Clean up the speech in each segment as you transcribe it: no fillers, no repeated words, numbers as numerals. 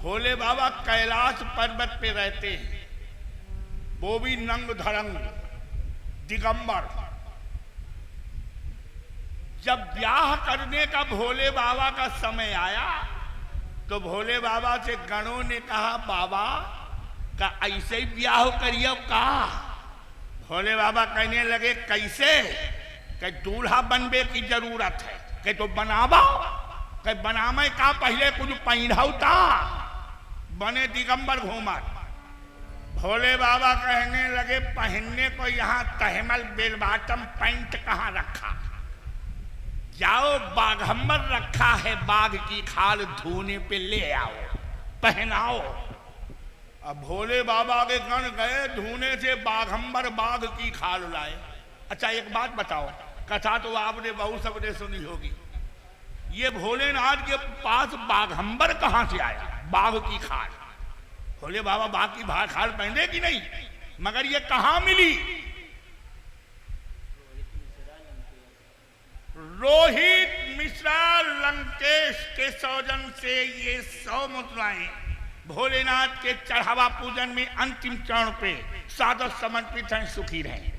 भोले बाबा कैलाश पर्वत पे रहते हैं, वो भी नंग धड़ंग दिगंबर। जब ब्याह करने का भोले बाबा का समय आया तो भोले बाबा से गणों ने कहा, बाबा का ऐसे ही ब्याह करिए का। भोले बाबा कहने लगे, कैसे? कि दूल्हा बनबे की जरूरत है। कि तो बनावा, कि बनावे का पहले कुछ पहनता बने दिगंबर घूमर। भोले बाबा कहने लगे, पहनने को यहाँ तहमल बेल बॉटम पैंट कहाँ रखा? जाओ बाघंबर रखा है, बाघ की खाल धोने पे ले आओ, पहनाओ। अब भोले बाबा के गण गए, धोने से बाघंबर बाघ की खाल लाए। अच्छा एक बात बताओ, कथा तो आपने बहुत सबने सुनी होगी, ये भोलेनाथ के पास बाघंबर कहाँ से आया? बाघ की खाल। भोले बाबा बाघ की खाल पहने कि नहीं, मगर ये कहाँ मिली? रोहित मिश्रा लंकेश के सौजन से ये 100 मुद्राएं भोलेनाथ के चढ़ावा पूजन में अंतिम चरण पे सादर समर्पित हैं, सुखी रहें।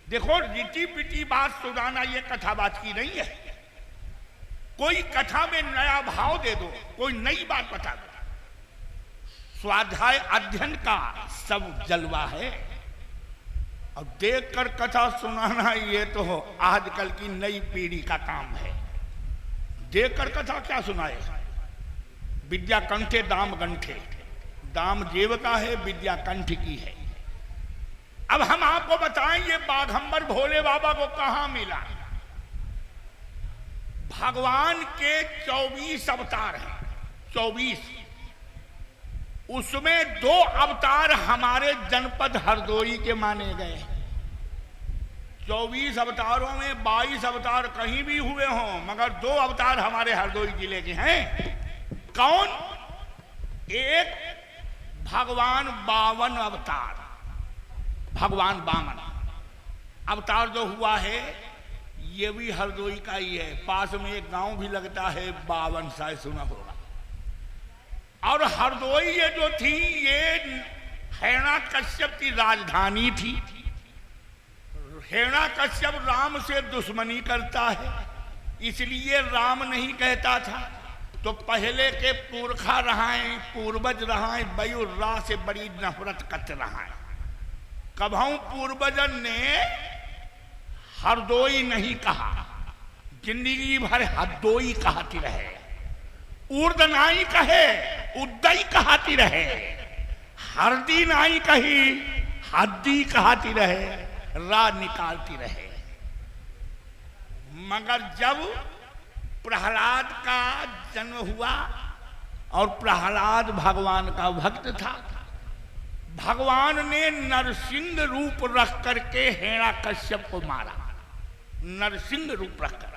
देखो रीति पिटी बात सुनाना ये कथा बात की नहीं है। कोई कथा में नया भाव दे दो, कोई नई बात बता दो। स्वाध्याय अध्ययन का सब जलवा है। और देखकर कथा सुनाना ये तो आजकल की नई पीढ़ी का काम है। देखकर कथा क्या सुनाए? विद्या कंठे दाम गंठे, दाम जेव का है, विद्या कंठ की है। अब हम आपको बताएं ये बाघंबर भोले बाबा को कहां मिला। भगवान के 24 अवतार हैं, 24। उसमें 2 अवतार हमारे जनपद हरदोई के माने गए। 24 अवतारों में 22 अवतार कहीं भी हुए हों, मगर 2 अवतार हमारे हरदोई जिले के हैं। कौन? एक भगवान 52 अवतार, भगवान वामन अवतार जो हुआ है ये भी हरदोई का ही है। पास में एक गांव भी लगता है 52, शायद सुना होगा। और हरदोई ये जो थी ये हिरण्याकश्यप की राजधानी थी। हिरण्याकश्यप राम से दुश्मनी करता है, इसलिए राम नहीं कहता था। तो पहले के पुरखा रहाएं, पूर्वज रहाएं, बयुर्रा से बड़ी नफरत करते रहाएं। कभू पूर्वजन ने हरदोई नहीं कहा, जिंदगी भर हरदोई कहती रहे। ऊर्द नाई कहे, उद्दई कहती रहे। हरदी नाई कही, हद्दी कहती रहे, रा निकालती रहे। मगर जब प्रहलाद का जन्म हुआ और प्रहलाद भगवान का भक्त था, भगवान ने नरसिंह रूप रख करके हिरण्याकश्यप को मारा। नरसिंह रूप रखकर।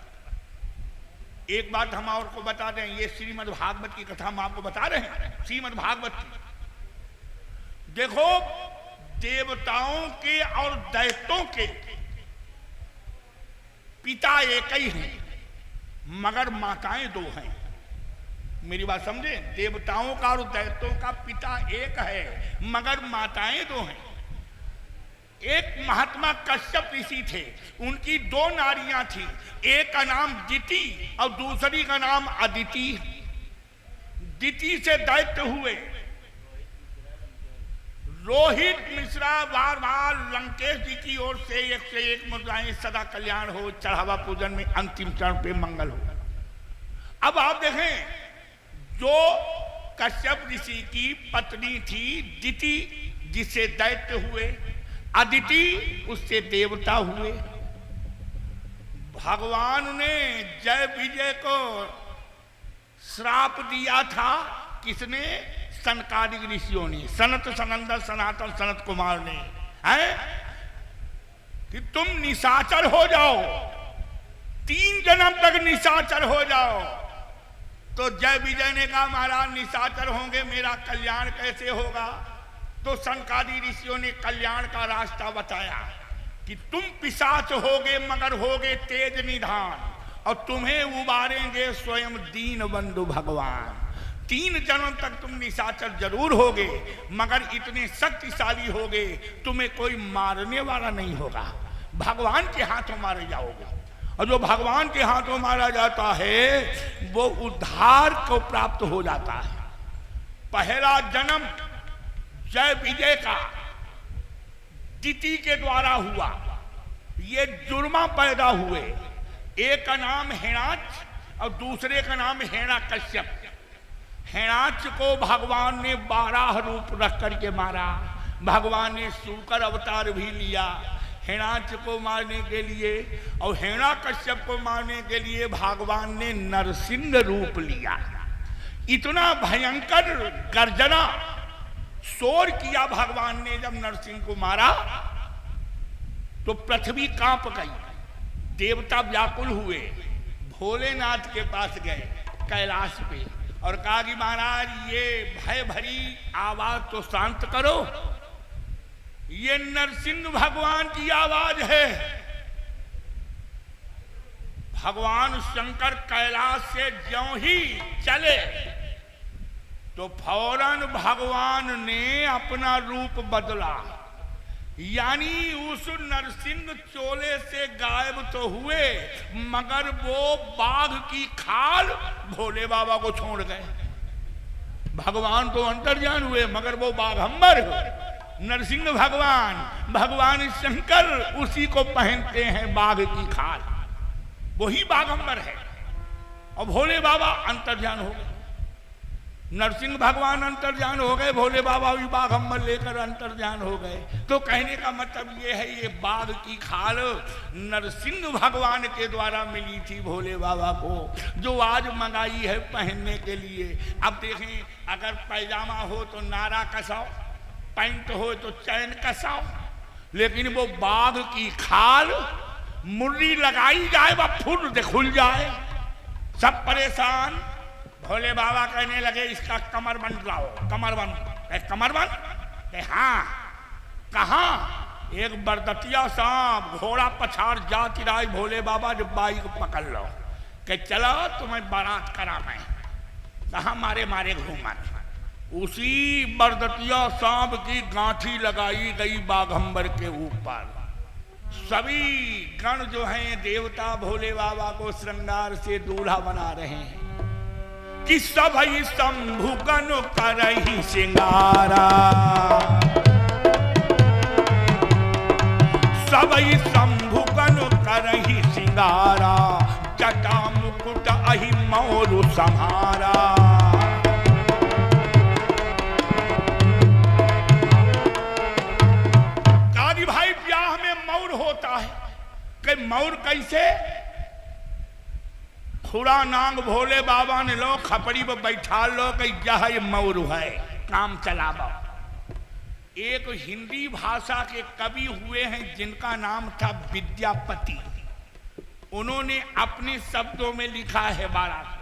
एक बात हम और को बता दें, ये श्रीमद् भागवत की कथा हम आपको बता रहे हैं, श्रीमद् भागवत की। देखो देवताओं के और दैत्यों के पिता एक ही हैं, मगर माताएं 2 हैं। मेरी बात समझे? देवताओं का और दैत्यों का पिता एक है, मगर माताएं 2 हैं। एक महात्मा कश्यप ऋषि थे, उनकी 2 नारियां थी। एक का नाम दिति और दूसरी का नाम अदिति। दिति से दैत्य हुए। रोहित मिश्रा बार बार लंकेश जी की ओर से 101 मुद्राएं सदा कल्याण हो, चढ़ावा पूजन में अंतिम चरण पे मंगल हो। अब आप देखें, जो कश्यप ऋषि की पत्नी थी दिति, जिससे दैत्य हुए, अदिति उससे देवता हुए। भगवान ने जय विजय को श्राप दिया था। किसने? सनकादिक ऋषियों ने, सनत सनंदन सनातन सनत कुमार ने, है कि तुम निशाचर हो जाओ, 3 जन्म तक निशाचर हो जाओ। तो जय विजय ने कहा महाराज निशाचर होंगे, मेरा कल्याण कैसे होगा? तो सनकादि ऋषियों ने कल्याण का रास्ता बताया कि तुम पिशाच होगे मगर होगे तेज निधान, और तुम्हें उबारेंगे स्वयं दीन बंधु भगवान। 3 जन्म तक तुम निशाचर जरूर होगे, मगर इतने शक्तिशाली होगे तुम्हें कोई मारने वाला नहीं होगा। भगवान के हाथों मारे जाओगे, और जो भगवान के हाथों मारा जाता है वो उद्धार को प्राप्त हो जाता है। पहला जन्म जय विजय का दिति के द्वारा हुआ। ये जुर्मा पैदा हुए, एक का नाम हिरण्याक्ष और दूसरे का नाम हिरण्यकश्यप। हिरण्याक्ष को भगवान ने 12 रूप रख करके मारा। भगवान ने सूकर अवतार भी लिया हिरण्याक्ष को मारने के लिए, और हिरण्यकश्यप को मारने के लिए भगवान ने नरसिंह रूप लिया। इतना भयंकर गर्जना शोर किया भगवान ने जब नरसिंह को मारा तो पृथ्वी कांप गई, देवता व्याकुल हुए। भोलेनाथ के पास गए कैलाश पे और कहा कि महाराज ये भय भरी आवाज तो शांत करो, ये नरसिंह भगवान की आवाज है। भगवान शंकर कैलाश से ज्यों ही चले तो फौरन भगवान ने अपना रूप बदला, यानी उस नरसिंह चोले से गायब तो हुए मगर वो बाघ की खाल भोले बाबा को छोड़ गए। भगवान तो अंतर्यान हुए मगर वो बाघंबर नरसिंह भगवान शंकर उसी को पहनते हैं बाघ की खाल, वही बाघंबर है। और भोले बाबा अंतर्यान हो गए, नरसिंह भगवान अंतर्यान हो गए, भोले बाबा भी बाघंबर लेकर अंतर्यान हो गए। तो कहने का मतलब ये है ये बाघ की खाल नरसिंह भगवान के द्वारा मिली थी भोले बाबा को, जो आज मंगाई है पहनने के लिए। अब देखें, अगर पैजामा हो तो नारा कसाओ, पैंट हो तो चैन कसाओ, लेकिन वो बाघ की खाल मुर्री लगाई जाए वह फुर्र खुल जाए, सब परेशान। भोले बाबा कहने लगे इसका कमरबंद लाओ, कमरबंद। कमरबंद? हाँ। कहाँ? एक बरदतिया सांप घोड़ा पछाड़ जाति राय भोले बाबा जब बाइक पकड़ लो कि चलो तुम्हें बारात करा मैं। कहाँ मारे मारे घूमन। उसी बरदतिया सांप की गांठी लगाई गई बाघंबर के ऊपर। सभी गण जो हैं देवता भोले बाबा को श्रृंगार से दूल्हा बना रहे हैं कि सभई शंभु गण करहि सिंगारा, सभई शंभु गण करहि सिंगारा, जटा मुकुट अहि मोरु संहारा। काजी भाई ब्याह में मौर होता है कि मौर कैसे? खुड़ा नांग भोले बाबा ने लो खपड़ी पर बैठा लो कि यह मौर है, काम चलावा। एक हिंदी भाषा के कवि हुए हैं जिनका नाम था विद्यापति, उन्होंने अपने शब्दों में लिखा है 1200।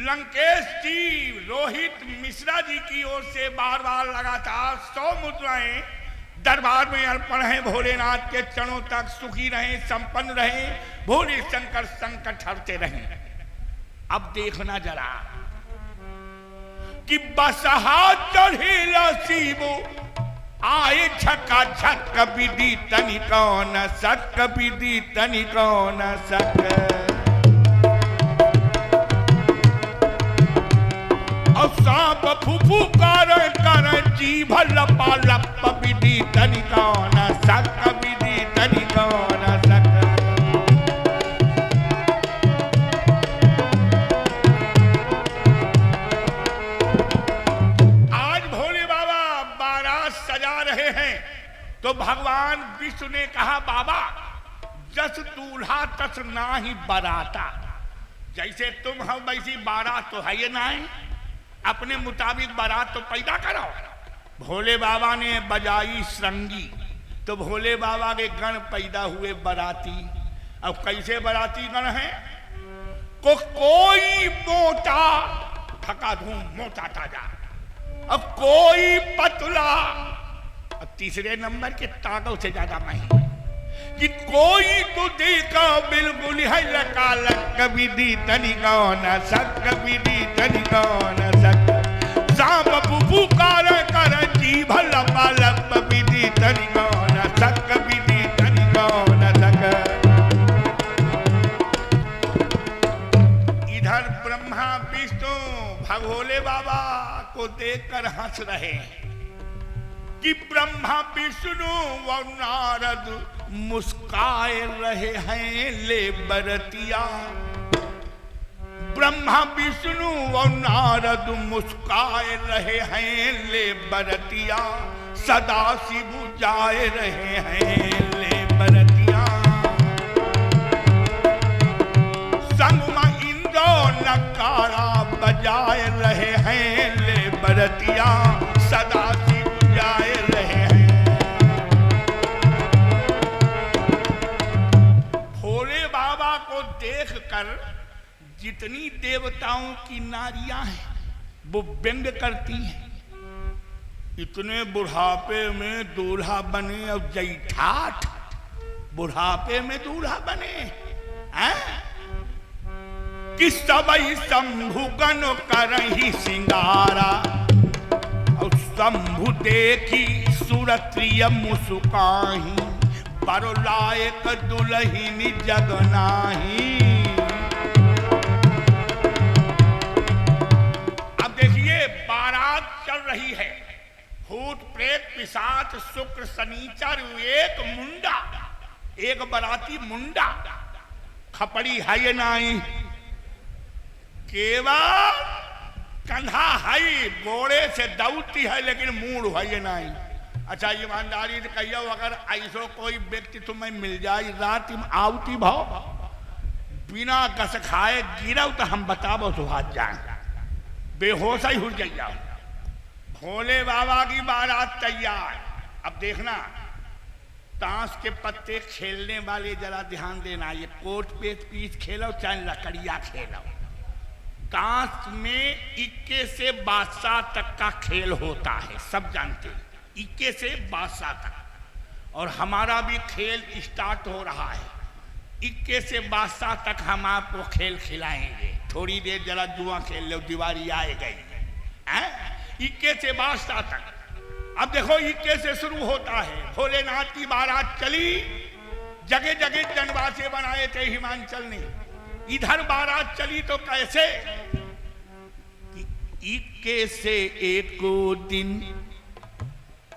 लंकेश जी रोहित मिश्रा जी की ओर से बार बार लगातार 100 मुद्राएं दरबार में अर्पण है भोलेनाथ के चरणों तक। सुखी रहें, संपन्न रहें, भोले शंकर संकट हरते रहें। अब देखना जरा कि बसहा चढ़ेला शिवो आए झका झक विधि तनि कौन सक, विधि तनि कौन सक। और सांप फुफुकार कर जीभ लपा लप, विधि तनि कौन सक, विधि तनि कौन सक। आज भोले बाबा बारात सजा रहे हैं तो भगवान विष्णु ने कहा बाबा जस दूल्हा तस नाही बराता, जैसे तुम हो वैसी बारात तो है ये नहीं, अपने मुताबिक बारात तो पैदा करो। भोले बाबा ने बजाई श्रृंगी तो भोले बाबा के गण पैदा हुए बराती। अब कैसे बराती गण है? कोई मोटा थका धूम मोटा ताजा, अब कोई पतला, अब तीसरे नंबर के ताकत से ज्यादा नहीं, कि कोई तो देखा बिल्कुल है लकाल कभी दी तनी कौन सक कभी दी तनी कौन सक सांप पुकार कर जीभ लपा लप विधि तनी कौन सक विधि तनी कौन सक। इधर ब्रह्मा विष्णु भगोले बाबा को देखकर हंस रहे हैं कि ब्रह्मा विष्णु और नारद मुस्काए रहे हैं ले बरतिया। ब्रह्मा विष्णु और नारद मुस्काए रहे हैं ले बरतिया। सदा शिव जाए रहे हैं ले बरतिया। संग में इंद्र नगाड़ा बजाए रहे हैं ले बरतिया। सदा शिव जाए रहे हैं। भोले बाबा को देखकर जितनी देवताओं की नारियां हैं वो व्यंग करती हैं। इतने बुढ़ापे में दूल्हा बने और जैठाठ बुढ़ापे में दूल्हा बने हैं कि सबई शंभु गण करही सिंगारा। और शंभु देखी सुरत्रिय मुस्काही बरो लायक दुल्हिनी जगनाही। बारात चल रही है। भूत प्रेत पिशाच शुक्र शनिचर एक मुंडा एक बराती मुंडा खपड़ी है नाई केवल कंधा है घोड़े से दौड़ती है लेकिन मूड है नाई। अच्छा ईमानदारी से कहियो अगर ऐसो कोई व्यक्ति तुम्हें मिल जाए रात में आवती भाव बिना कस खाए गिरव तो हम बताबो सुहाज जाए बेहोश ही हुर जाओ। भोले बाबा की बारात तैयार। अब देखना ताश के पत्ते खेलने वाले जरा ध्यान देना। ये कोट पे पीस खेलो चाहे लकड़िया खेलो। ताश में 21 से 12 तक का खेल होता है सब जानते हैं 21 से 12 तक। और हमारा भी खेल स्टार्ट हो रहा है 21 से 12 तक हम आपको खेल खिलाएंगे। थोड़ी देर जरा जुआ खेल लो दिवाली आए गई 21 से 12 तक। अब देखो 21 से शुरू होता है। भोलेनाथ की बारात चली जगह जगह जनवासे बनाए थे हिमांचल ने। इधर बारात चली तो कैसे 21 से 1 दिन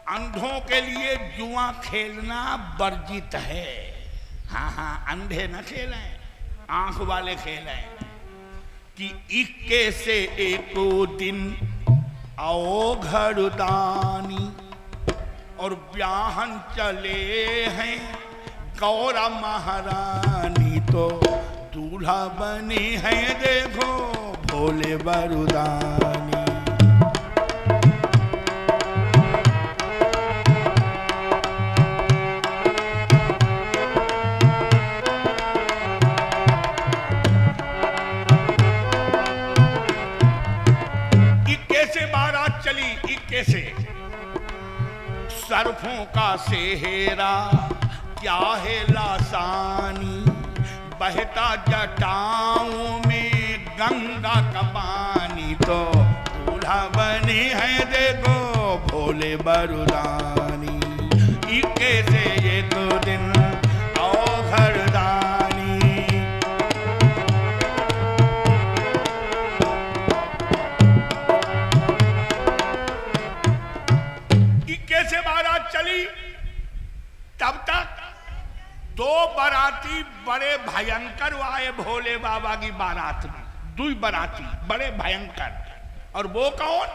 अंधों के लिए जुआ खेलना वर्जित है। हाँ हाँ अंधे न खेलें आंख वाले खेलें कि 21 से 1 दिन आओ घरदानी और ब्याहन चले हैं गौरा महारानी। तो दूल्हा बनी है देखो भोले बरुदानी। से सरफों का सेहरा क्या है लासानी। बहता जटाओं में गंगा का पानी। तो दूल्हा बनी है देखो भोले बरुदानी। 21 से 1 दिन आओ घरदानी। से बारात चली तब तक 2 बाराती बड़े भयंकर आए भोले बाबा की बारात में। 2 बाराती बड़े भयंकर। और वो कौन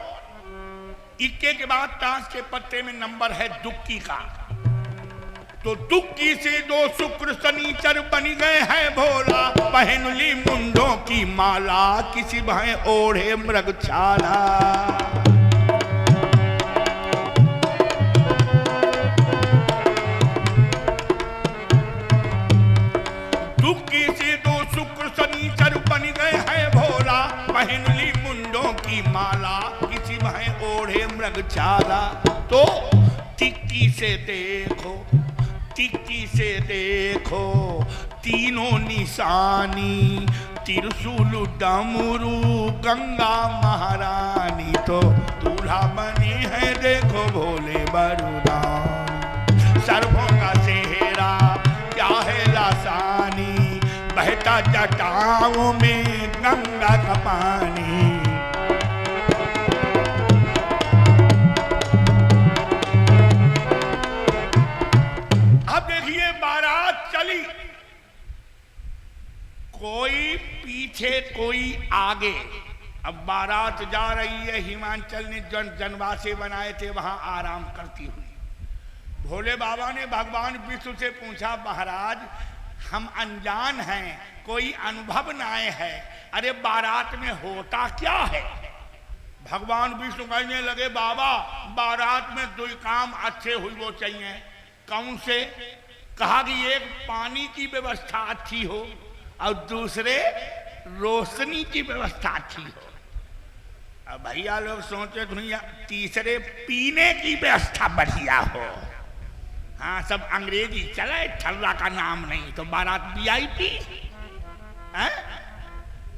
21 के बाद ताश के पत्ते में नंबर है दुक्की का। तो दुक्की से 2 शुक्र शनिचर बन गए हैं भोला। पहन ली मुंडों की माला किसी भाई ओढ़े मृगछाला। पहन ली मुंडों की माला किसी में ओढ़े मृगछाला। तो टिक्की से देखो टिक्की से देखो तीनों निशानी, त्रिशूल डमरू गंगा महारानी, तो दूल्हा बने हैं देखो भोले बरुदान। सर्वों का सेहरा क्या है लासानी, बहता जटाओं में गंगा का पानी। अब देखिए बारात चली, कोई पीछे कोई आगे। अब बारात जा रही है, हिमांचल ने जनवासे बनाए थे वहां आराम करती हुई। भोले बाबा ने भगवान विष्णु से पूछा, महाराज हम अनजान हैं, कोई अनुभव ना है, अरे बारात में होता क्या है? भगवान विष्णु कहने लगे, बाबा बारात में दो काम अच्छे हुई वो चाहिए। कौन से? कहा कि एक पानी की व्यवस्था अच्छी हो और दूसरे रोशनी की व्यवस्था अच्छी हो। अब भैया लोग सोचे दुनिया तीसरे पीने की व्यवस्था बढ़िया हो। हाँ, सब अंग्रेजी चले, ठल्ला का नाम नहीं, तो बारात VIP है।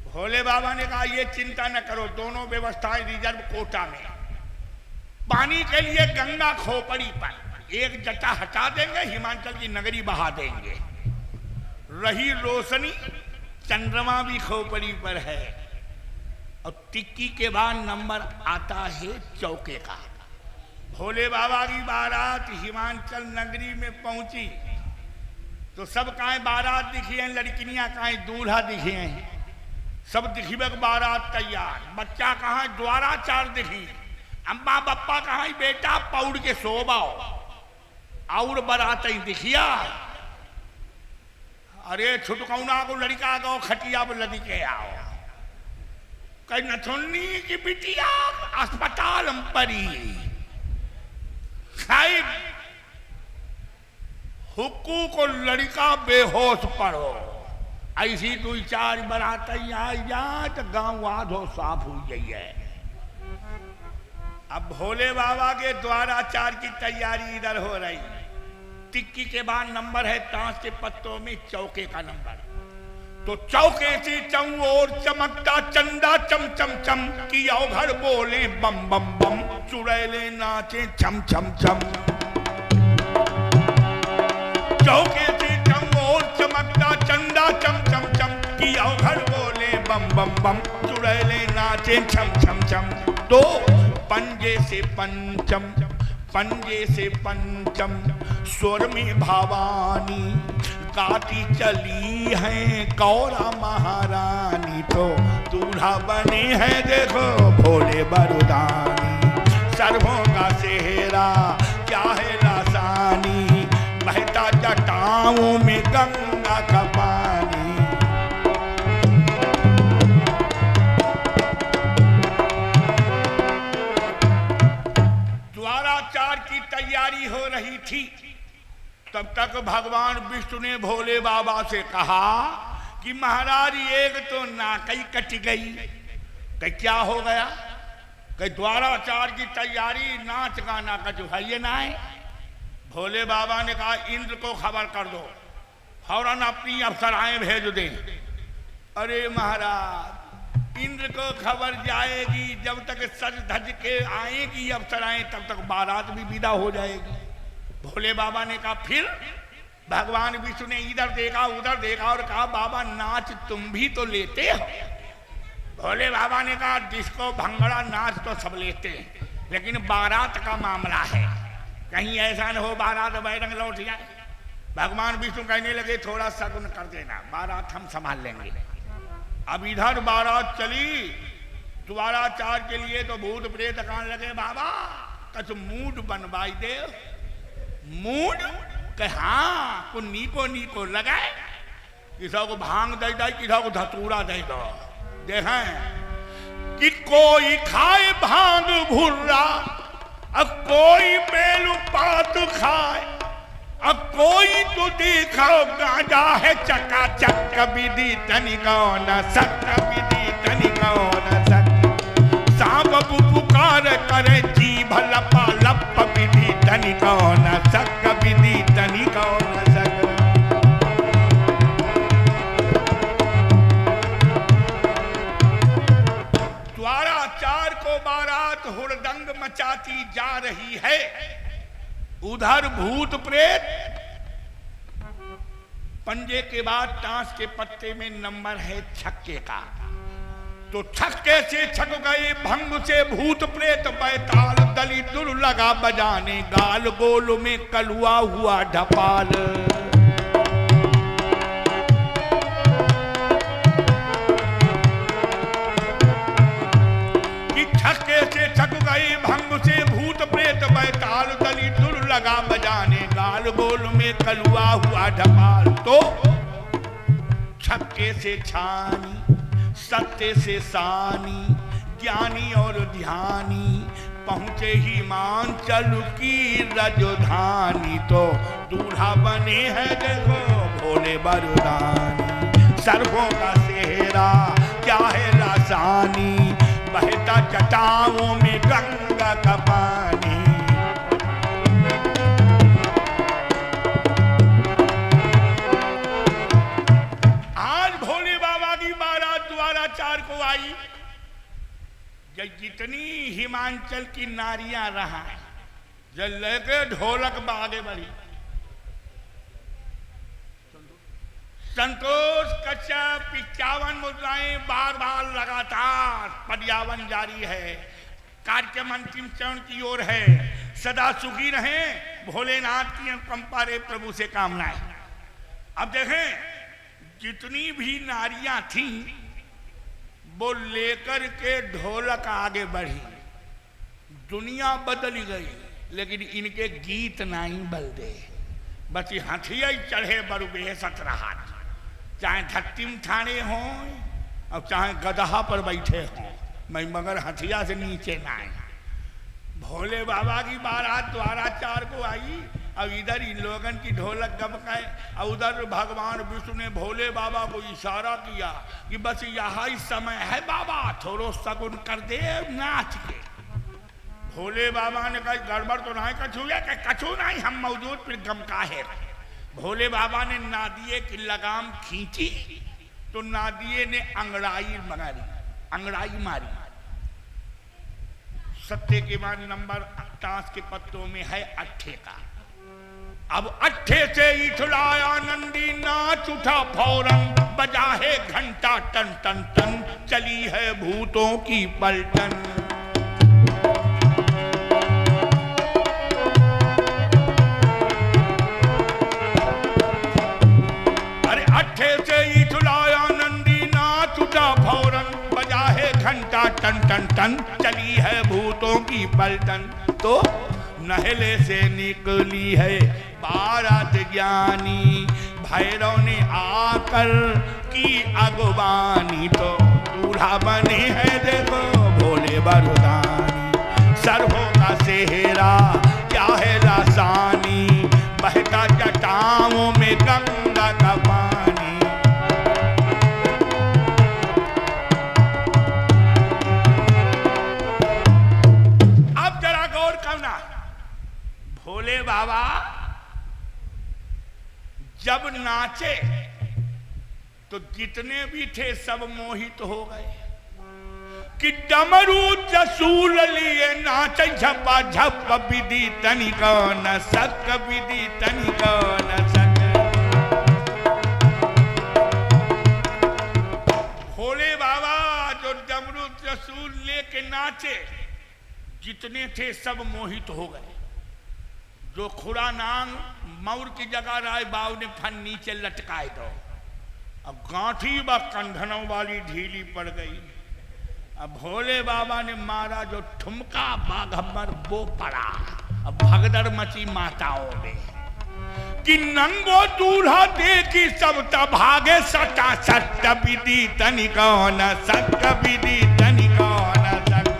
भोले बाबा ने कहा ये चिंता न करो, दोनों व्यवस्थाएं रिजर्व कोटा में। पानी के लिए गंगा खोपड़ी पर एक जटा हटा देंगे, हिमाचल की नगरी बहा देंगे। रही रोशनी, चंद्रमा भी खोपड़ी पर है। और टिक्की के बाद नंबर आता है चौके का। भोले बाबा की बारात हिमाचल नगरी में पहुंची तो सब काहे बारात दिखी है, लड़कियां काहे दूल्हा दिखे हैं, सब दिखी बारात तैयार। बच्चा कहाँ, द्वाराचार दिखी। अम्मा बप्पा कहाँ, बेटा पौड़ के सोबाओ। और बारात दिखिया, अरे छुटकौना को लड़का को खटिया पर लदी के आओ। कहीं नथुन्नी की बिटिया अस्पताल में पड़ी, साहिब हुक्कू को लड़का बेहोश पड़ो। ऐसी 2-4 बारात आई जा तो गांव आधो साफ हो गई है। अब भोले बाबा के द्वाराचार की तैयारी इधर हो रही। टिक्की के बाद नंबर है ताश के पत्तों में चौके का नंबर। तो चौके से चम और चमकता चंदा चम चम चम, की घर बोले बम बम बम, चुड़ैले नाचे छम छम छम। चौके से चम और चमकता चंदा चम चम चम, की घर बोले बम बम बम, चुड़ैले नाचे छम छम छम। तो पंजे से पंचम, पंजे से पंचम, स्वर में भवानी गाती चली है गौरा महारानी। तो दूल्हा बने हैं देखो भोले बरुदानी। सर्वों का सेहरा क्या है लासानी, बहता जटाओं में गंगा का पानी। द्वाराचार की तैयारी हो रही थी, तब तक भगवान विष्णु ने भोले बाबा से कहा कि महाराज एक तो नाकई कट गई। कि क्या हो गया? कि द्वाराचार की तैयारी, नाच गाना का जो है ये ना है। भोले बाबा ने कहा इंद्र को खबर कर दो, फौरन अपनी अप्सराएं भेज दें। अरे महाराज इंद्र को खबर जाएगी, जब तक सज धज के आएगी अप्सराएं तब तक बारात भी विदा हो जाएगी। भोले बाबा ने कहा फिर? भगवान विष्णु ने इधर देखा उधर देखा और कहा बाबा नाच तुम भी तो लेते हो। भोले बाबा ने कहा डिस्को भंगड़ा नाच तो सब लेते हैं, लेकिन बारात का मामला है, कहीं ऐसा न हो बारात बैरंग लौट जाए। भगवान विष्णु कहने लगे थोड़ा सगुन कर देना, बारात हम संभाल लेंगे। अब इधर बारात चली, द्वाराचार के लिए तो भूत प्रेत कहने लगे बाबा कछ मूड बनवाई दे। मूड के हाँ को नीको नीको लगाए, किसी को भांग दे दे, किसी को धतूरा दे दो। देखें कि कोई खाए भांग भुर्रा, अब कोई बेलू पात खाए, अब कोई तो देखो गांजा है चका चक, विधि तनिको न सक, विधि तनिको न सक। सांप पुकार करे जीभ लपा लप, विधि तनिको न सक, विधि तनिको चार को बारात हुड़दंग मचाती जा रही है, उधर भूत प्रेत पंजे के बाद टांस के पत्ते में नंबर है छक्के का, तो छक्के से छक गए भंग से भूत प्रेत बैताल, दली दुल लगा बजाने गाल, गोल में कलुआ हुआ ढपाल। कि छक्के से छक गए भंग से भूत प्रेत बैताल, दली दुल लगा बजाने गाल, गोल में कलुआ हुआ ढपाल। तो छक्के से छानी, सत्य से सानी, ज्ञानी और ध्यानी, पहुंचे हिमांचल की राजधानी, तो दूल्हा बने हैं देखो भोले बरदानी। सर्फों का सेहरा क्या है लासानी, बहता जटाओं में गंगा का पानी। चार को आई, जितनी हिमांचल की नारियां रहा है, जब लेके ढोलक आगे बढ़ी, संतोष कश्यप 51 मुद्राएं बार बार लगातार पर्यावन जारी है, कार्यक्रम अंतिम चरण की ओर है। सदा सुखी रहें, भोलेनाथ की अनुकंपा रे प्रभु से कामनाएं। अब देखें, जितनी भी नारियां थीं वो लेकर के ढोलक आगे बढ़ी, दुनिया बदल गई, लेकिन इनके गीत नहीं बदले। बस हथिया चढ़े बरु बेहसत रहा, चाहे धत्ती में ठाणे हों और चाहे गदहा पर बैठे हों, मैं मगर हथिया से नीचे ना आए। भोले बाबा की बारात द्वारा चार को आई, अब इधर इन लोगन की ढोलक गमकाए, और उधर भगवान विष्णु ने भोले बाबा को इशारा किया कि बस यही समय है बाबा, थोड़ो सगुन कर दे नाच के। भोले बाबा ने कहा गड़बड़ तो नहीं कछू है, कि कछू नहीं, हम मौजूद, फिर गमका है। भोले बाबा ने नादिये की लगाम खींची तो नादिये ने अंगड़ाई मारी। सत्य के बाद नंबर टांस के पत्तों में है अट्ठे का। अब अट्ठे से इठलाया नंदी, नाच उठा फौरन, बजा है घंटा टन टन टन, चली है भूतों की पलटन। अरे अट्ठे से इठलाया नंदी, नाच उठा फौरन, बजा है घंटा टन टन टन, चली है भूतों की पलटन। तो नहले से निकली है बारात ज्ञानी, भैरव ने आकर की अगवानी, तो दूल्हा बने हैं देखो भोले बरदानी। सर्वों का सेहरा क्या है लासानी, बहता जटाओं में गंगा का पानी। अब जरा गौर करना, भोले बाबा जब नाचे तो जितने भी थे सब मोहित हो गए, कि डमरू जसूल लिए नाचे झपा झप, विधि तनिका न सक, विधि तनिका न सक। भोले बाबा जो डमरू जसूल लेके नाचे, जितने थे सब मोहित हो गए। जो खुरा नांग मौर की जगह राय बाव ने फन नीचे लटकाए दो, अब गांठी व कंधनों वाली ढीली पड़ गई। अब भोले बाबा ने मारा जो ठुमका बाघम्बर वो पड़ा, अब भगदड़ मची माताओं में, कि नंगो दूल्हा देखी सब भागे सटा सट, विधि तनिका न सक, विधि तनिका न सक।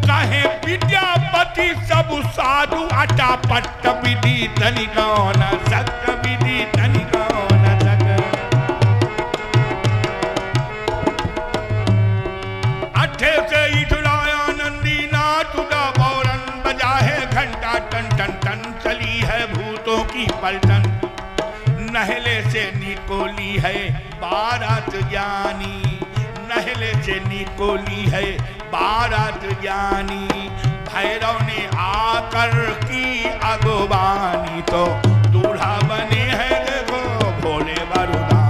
कहे विद्यापति सब साधु अटा पट्ट, विधि तनिका न सक, विधि तनिका न सक। अट्ठे से इठलाया नंदी, नाच उठा फौरन, बजा है घंटा टन टन टन, चली है भूतों की पलटन। नहले से निकोली है बारात ज्ञानी, नहले से निकोली है बारत ज्ञानी, भैरव ने आकर की अगवानी, तो दूल्हा बने हैं देखो भोले वरदानी।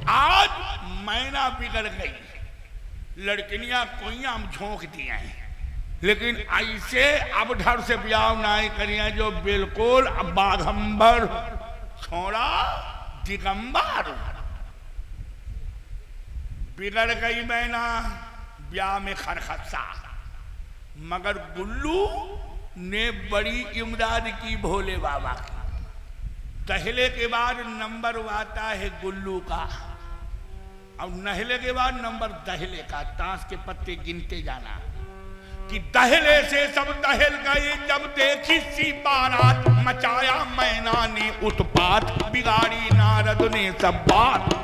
आज मैना बिगड़ गई, लड़कियां कोइयां झोंक दिया है, लेकिन ऐसे अब ढर से ब्याह नहीं करिए जो बिल्कुल बाघंबर छोड़ा दिगंबर। बिगड़ गई मैना ब्याह में खरखसा, मगर गुल्लू ने बड़ी इमदाद की भोले बाबा की। दहले के बाद नंबर आता है गुल्लू का, और नहले के बाद नंबर दहले का। ताश के पत्ते गिनते जाना कि दहले से सब दहल गए, जब देखी सी बारात, मचाया मैना ने उत्पात, बिगाड़ी नारद ने सब बात।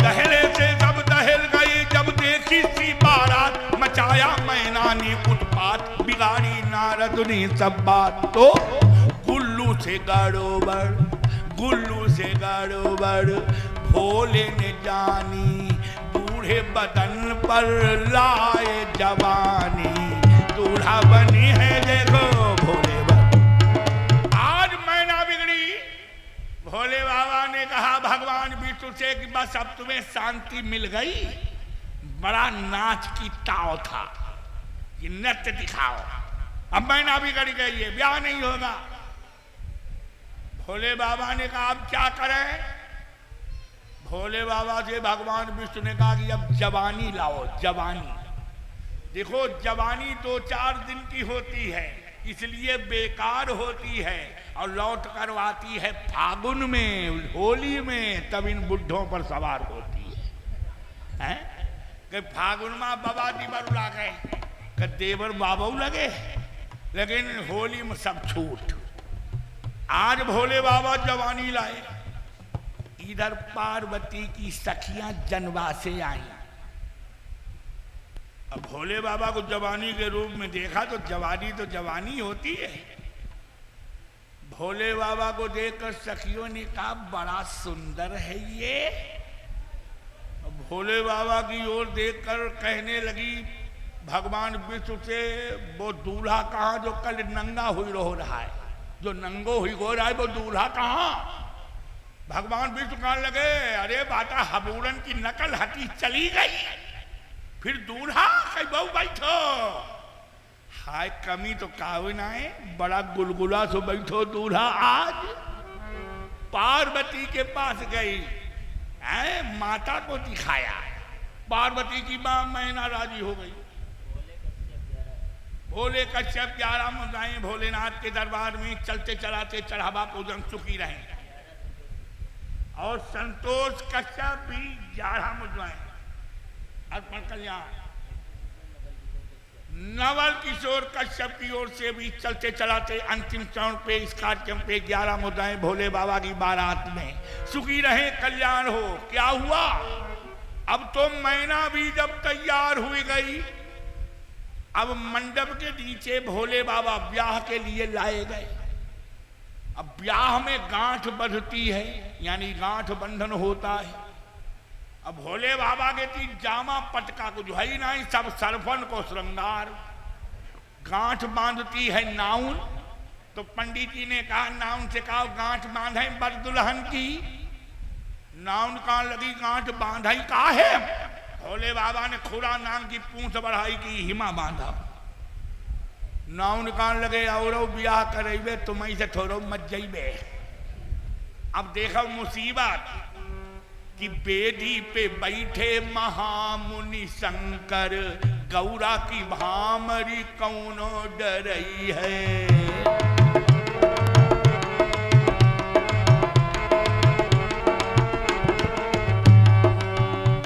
दहले से सब दहल गए, जब देखी सी बारात, मचाया मैना ने उत्पात, बिगाड़ी नारद ने सब बात। तो गुल्लू से गड़ोबड़, गुल्लू से गड़ोबड़ भोले ने जानी, बूढ़े बदन पर लाए जवानी, दूल्हा बनी है देखो भोले बाबा। आज मैना बिगड़ी, भोले बाबा ने कहा भगवान विष्णु से कि बस अब तुम्हें शांति मिल गई। बड़ा नाच की ताव था कि नृत्य दिखाओ, अब मैना बिगड़ गई है, ब्याह नहीं होगा। भोले बाबा ने कहा अब क्या करें। भोले बाबा से भगवान विष्णु ने कहा कि अब जवानी लाओ, जवानी। देखो जवानी 2-4 दिन की होती है, इसलिए बेकार होती है, और लौट कर आती है फागुन में, होली में, तब इन बुढ़ों पर सवार होती है। कि फागुन में बाबा दीवर लागे, कि देवर बाबू लगे, लेकिन होली में सब छूट। आज भोले बाबा जवानी लाए। इधर पार्वती की सखियां जनवा से आई। अब भोले बाबा को जवानी के रूप में देखा तो जवानी तो जवानी होती है। भोले बाबा को देखकर सखियों ने कहा बड़ा सुंदर है ये। भोले बाबा की ओर देखकर कहने लगी भगवान विष्णु से, वो दूल्हा कहाँ जो कल नंगा हुई रो रहा है, जो नंगो हुई हो रहा है वो दूल्हा कहाँ। भगवान विष्णु कहने लगे अरे बाटा हबूरन की नकल हटी चली गई, फिर दूल्हा कहीं बहु बैठो। हाय कमी तो कावे ना है, बड़ा गुलगुला सो बैठो दूल्हा। आज पार्वती के पास गई, माता को दिखाया, पार्वती की मां मैना राजी हो गई। भोले कश्यप 11 मुद्राएं भोलेनाथ के दरबार में चलते चलाते चढ़ावा पूजन सुखी रहे, और संतोष कश्यप भी 11 मुद्राएं अर्पण कल्याण। नवल किशोर कश्यप की ओर से भी चलते चलाते अंतिम चरण पे इस कार्यक्रम पे 11 मुद्राएं भोले बाबा की बारात में सुखी रहे, कल्याण हो। क्या हुआ, अब तो मैना भी जब तैयार हुई गई, अब मंडप के नीचे भोले बाबा ब्याह के लिए लाए गए। अब ब्याह में गांठ बंधती है, यानी गांठ बंधन होता है। अब भोले बाबा के 3 जामा पटका को जो है नहीं, सब सरफन को श्रृंगार। गांठ बांधती है नाउन, तो पंडित जी ने कहा नाउन से कहा गांठ बांधे बर दुल्हन की। नाउन कहा लगी गांठ बांधाई का है। भोले बाबा ने खुरा नाम की पूंछ बढ़ाई की हिमा बांधा। नाउन कान लगे और ब्याह करेबे तुम से थोड़ो मत जाइबे। अब देखो मुसीबत कि बेदी पे बैठे महामुनि शंकर, गौरा की भामरी कौनो डरई है।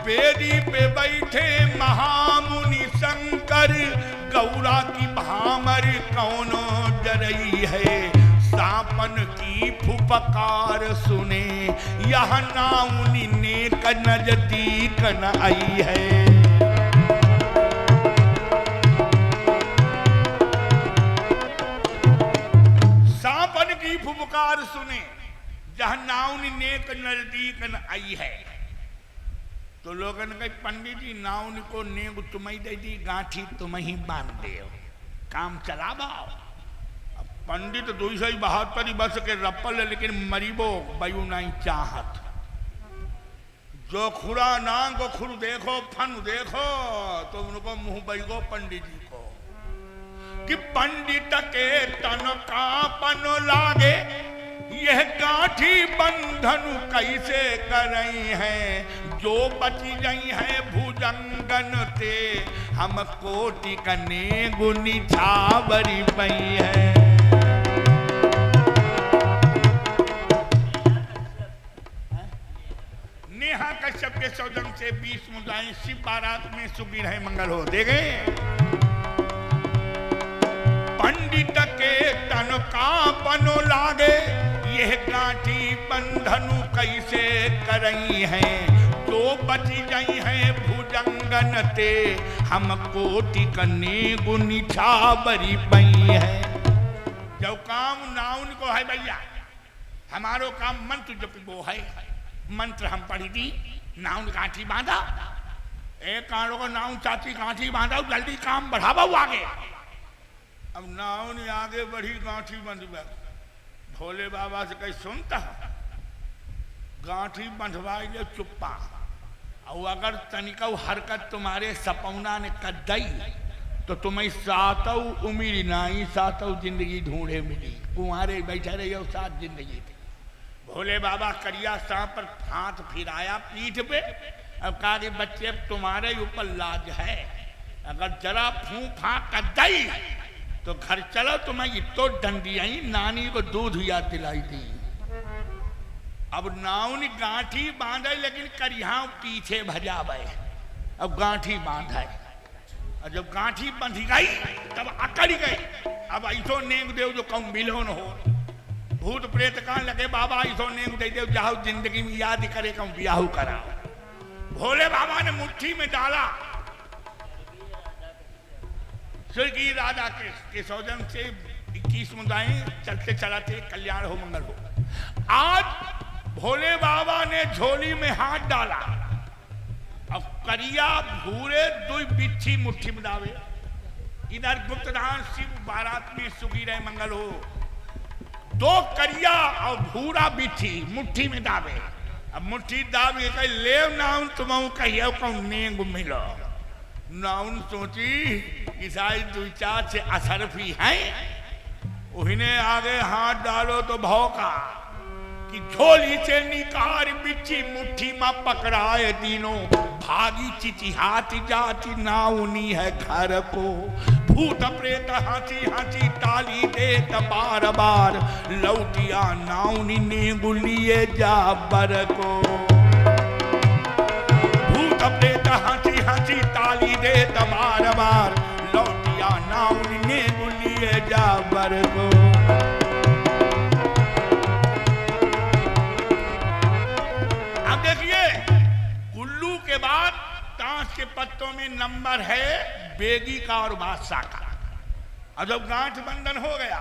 बेदी पे बैठे महामुनि शंकर, गौरा की भामर कौनो डरई है। सापन की फुफकार सुने, यह नाउनी नेक नजदीक न आई है। सापन की फुफकार सुने, जहां नाउन नेक नजदीक न आई है तो लोगन कही पंडित जी नाउन को नेक तुम्हें दे दी, गांठी तुम्हें ही बांध दे, काम चला बाओ। पंडित 272 बस के रपल लेकिन मरीबो बयू नहीं चाहत। जो खुरा नांग को खुर देखो फन देखो तो उनको मुंह बई को पंडित जी को कि पंडित के तन का पन लागे, यह गांठी बंधन कैसे करई है, जो बची गई है भुजंगन ते, हम कोटि कने गुनी छावरी पई है। नेहा कश्यप के सौजन से 20 मुद्राएं शिव बारात में सुबह रहे मंगल हो दे गए। पंडित के तन का पनो लागे, यह गांठी बंधनु कैसे करई है, जो बची गई है भुजंगन ते, हम कोटि कने गुनी छावरी पई है। जो काम नाउन को है भैया, हमारो काम मंत्र जपो है, मंत्र हम पढ़ी थी, नाउन गांठी बांधा, एक कांडो को नाउन चाची गांठी बांधा, जल्दी काम बढ़ावा आगे। अब नाउन आगे बढ़ी गांठी बंध गई, भोले बाबा से कहीं सुनता गांठी बंधवाई ले चुप्पा, और अगर तनिका हरकत तुम्हारे सपौना ने कर दई तो तुम्हें सातों उम्र नहीं सातों जिंदगी ढूंढे मिली, कुंवारे बैठे रही हो सात जिंदगी थी। भोले बाबा करिया सांप पर हाथ फिराया पीठ पे, अब कहा कि बच्चे अब तुम्हारे ऊपर लाज है, अगर जरा फूं फाक कर दई तो घर चलो, तुम्हें इतो डंडियाई नानी को दूध या दिलाई दी। अब नाउन गांठी बांधे लेकिन करिया पीछे भजावे, अब गांठी बांधे, और जब गांठी बंधी गई तब अकड़ गई। अब ऐसो नेक देव जो कहूँ मिलो न हो, भूत प्रेत कहाँ लगे बाबा ऐसो नेक दे दे जाओ जिंदगी में याद करे कहूँ ब्याह कराओ। भोले बाबा ने मुट्ठी में डाला, स्वर्गीय राजा के सौजन से 21 मुद्राएं चलते चलाते कल्याण हो मंगल हो। आज भोले बाबा ने झोली में हाथ डाला, अब करिया भूरे दुई बिच्छी मुट्ठी में दावे, इधर गुप्तदान शिव बारात में सुखी रहे मंगल हो, दो करिया और भूरा बिच्छी मुट्ठी में दावे। अब मुट्ठी दावे कही ले नाउन तुम कहियो कहूँ नेग मिलो। नाउन सोची ईसाई दो चार से असर भी है, उन्हें आगे हाथ डालो तो भौका कि झोली से निकाल बिच्छी मुट्ठी में पकड़ाए तीनों, भागी चिचिहाती जाती नाउनी है घर को, भूत प्रेत हाथी हाथी ताली देत बार बार, लौटिया नाउनी ने गुलिए जाबर को। भूत प्रेत हाथी हाथी ताली देत बार बार, लौटिया नाउनी ने गुलिए जाबर को। अब देखिए कुल्लू के बाद ताश के पत्तों में नंबर है बेगी का और बादशाह का। और जब गांठ बंधन हो गया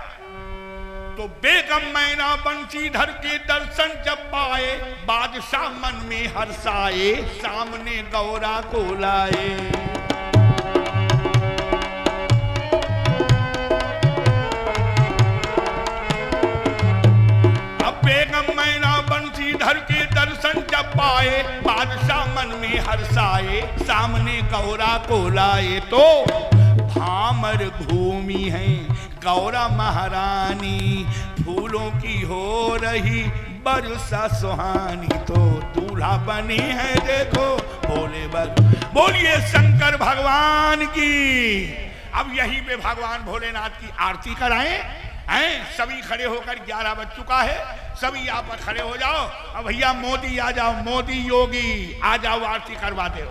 तो बेगम मैना बंशीधर के दर्शन जब पाए, बादशाह मन में हर्षाए, सामने गौरा को लाए। अब बेगम मैना बंशीधर के दर्शन जब पाए, बादशाह मन में हर्षाए, सामने गौरा को लाए। तो भामर भूमि है गौरा महारानी, फूलों की हो रही बरसा सुहानी, तो दूल्हा बनी है देखो भोले बल। बोलिए शंकर भगवान की। अब यहीं पे भगवान भोलेनाथ की आरती कराएं हैं। सभी खड़े होकर 11 बज चुका है, सभी यहाँ पर खड़े हो जाओ। अब भैया मोदी आ जाओ, मोदी योगी आ जाओ, आरती करवा दो।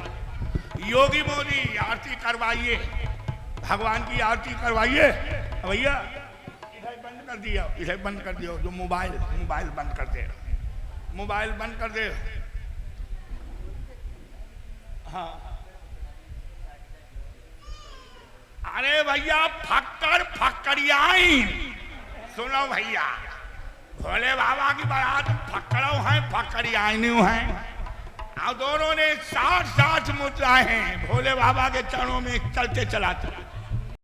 योगी मोदी आरती करवाइए, भगवान की आरती करवाइए। भैया इधर बंद कर दिया, इधर बंद कर दियो, जो मोबाइल बंद कर दे, मोबाइल बंद कर दे। हाँ अरे भैया फक्कर फक्करियाई सुनो भैया, भोले बाबा की बारात फकड़ो हैं फकड़ियानू हैं और दोनों ने 60 मुद्राएं हैं भोले बाबा के चरणों में चलते चलाते